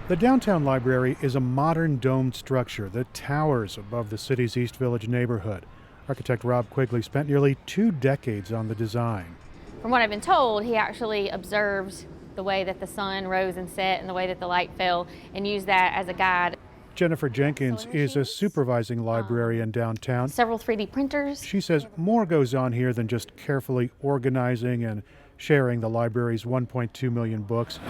The downtown library is a modern domed structure that towers above the city's East Village neighborhood. Architect Rob Quigley spent nearly 2 decades on the design. From what I've been told, he actually observed the way that the sun rose and set and the way that the light fell and used that as a guide. Jennifer Jenkins is a supervising librarian downtown. Several 3D printers. She says more goes on here than just carefully organizing and sharing the library's 1.2 million books.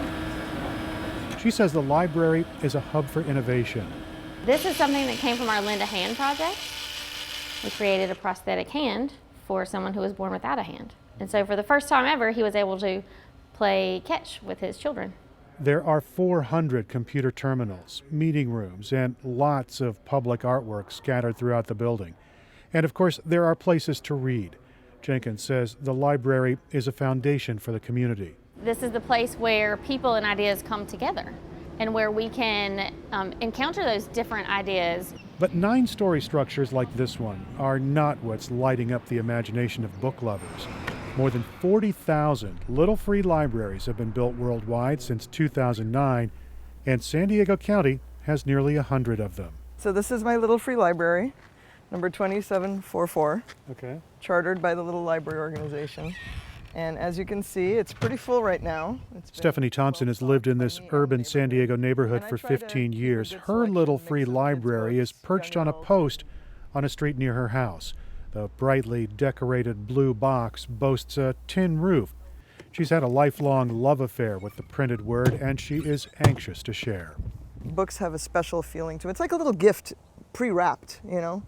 She says the library is a hub for innovation. This is something that came from our Lend a Hand project. We created a prosthetic hand for someone who was born without a hand. And so for the first time ever, he was able to play catch with his children. There are 400 computer terminals, meeting rooms, and lots of public artwork scattered throughout the building. And of course, there are places to read. Jenkins says the library is a foundation for the community. This is the place where people and ideas come together and where we can encounter those different ideas. But 9-story structures like this one are not what's lighting up the imagination of book lovers. More than 40,000 little free libraries have been built worldwide since 2009, and San Diego County has nearly 100 of them. So this is my little free library, number 2744, chartered by the Little Library Organization. And as you can see, it's pretty full right now. Stephanie Thompson has lived in this urban San Diego neighborhood for 15 years. Her little free library is perched on a post on a street near her house. The brightly decorated blue box boasts a tin roof. She's had a lifelong love affair with the printed word, and she is anxious to share. Books have a special feeling to it. It's like a little gift pre-wrapped, you know?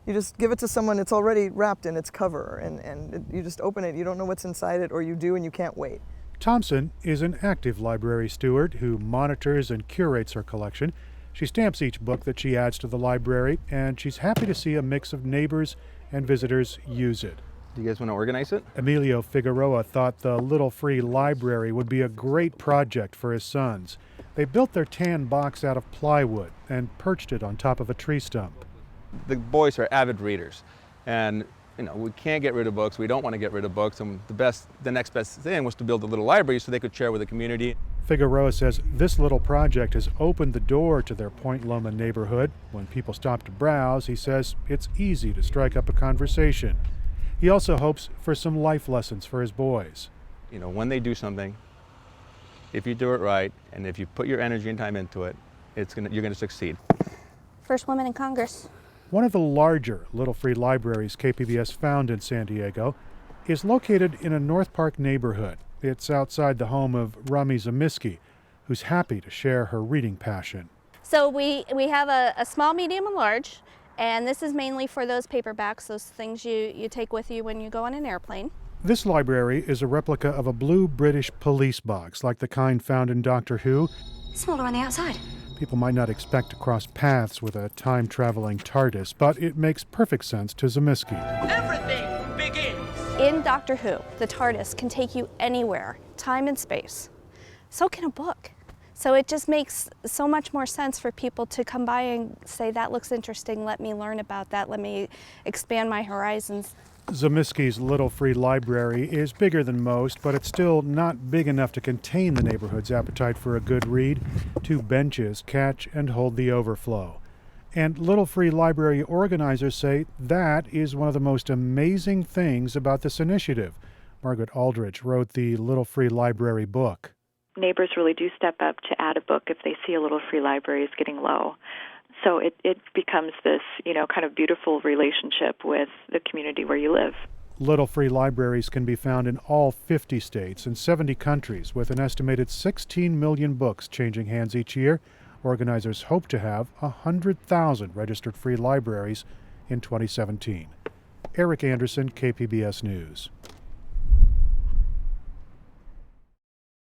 You just give it to someone, it's already wrapped in its cover, and you just open it, you don't know what's inside it, or you do and you can't wait. Thompson is an active library steward who monitors and curates her collection. She stamps each book that she adds to the library, and she's happy to see a mix of neighbors and visitors use it. Do you guys want to organize it? Emilio Figueroa thought the Little Free Library would be a great project for his sons. They built their tan box out of plywood and perched it on top of a tree stump. The boys are avid readers, and we can't get rid of books. We don't want to get rid of books, and the next best thing was to build a little library so they could share with the community. Figueroa says this little project has opened the door to their Point Loma neighborhood. When people stop to browse, he says it's easy to strike up a conversation. He also hopes for some life lessons for his boys. When they do something, if you do it right, and if you put your energy and time into it, you're going to succeed. First woman in Congress. One of the larger Little Free Libraries KPBS found in San Diego is located in a North Park neighborhood. It's outside the home of Rami Zamiski, who's happy to share her reading passion. So we have a small, medium, and large, and this is mainly for those paperbacks, those things you take with you when you go on an airplane. This library is a replica of a blue British police box, like the kind found in Doctor Who. Smaller on the outside. People might not expect to cross paths with a time-traveling TARDIS, but it makes perfect sense to Zamiski. Everything begins! In Doctor Who, the TARDIS can take you anywhere, time and space. So can a book. So it just makes so much more sense for people to come by and say, that looks interesting, let me learn about that, let me expand my horizons. Zamiski's Little Free Library is bigger than most, but it's still not big enough to contain the neighborhood's appetite for a good read. 2 benches catch and hold the overflow. And Little Free Library organizers say that is one of the most amazing things about this initiative. Margaret Aldridge wrote the Little Free Library book. Neighbors really do step up to add a book if they see a Little Free Library is getting low. So it becomes this, kind of beautiful relationship with the community where you live. Little Free Libraries can be found in all 50 states and 70 countries, with an estimated 16 million books changing hands each year. Organizers hope to have 100,000 registered free libraries in 2017. Erik Anderson, KPBS News.